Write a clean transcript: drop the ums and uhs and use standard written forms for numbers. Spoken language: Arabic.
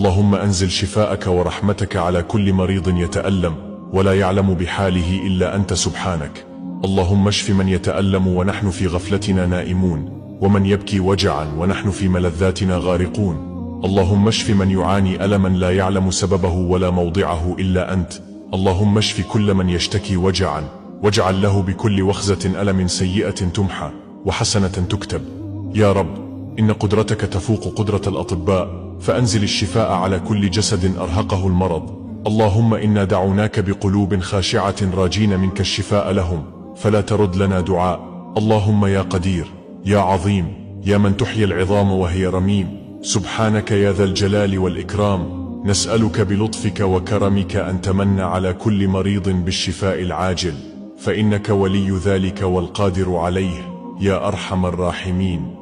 اللهم أنزل شفاءك ورحمتك على كل مريض يتألم ولا يعلم بحاله إلا أنت سبحانك. اللهم اشف من يتألم ونحن في غفلتنا نائمون، ومن يبكي وجعا ونحن في ملذاتنا غارقون. اللهم اشف من يعاني ألما لا يعلم سببه ولا موضعه إلا أنت. اللهم اشف كل من يشتكي وجعا، واجعل له بكل وخزة ألم سيئة تمحى وحسنة تكتب. يا رب، إن قدرتك تفوق قدرة الأطباء، فأنزل الشفاء على كل جسد أرهقه المرض. اللهم إنا دعوناك بقلوب خاشعة راجين منك الشفاء لهم، فلا ترد لنا دعاء. اللهم يا قدير، يا عظيم، يا من تحيي العظام وهي رميم، سبحانك يا ذا الجلال والإكرام، نسألك بلطفك وكرمك أن تمن على كل مريض بالشفاء العاجل، فإنك ولي ذلك والقادر عليه، يا أرحم الراحمين.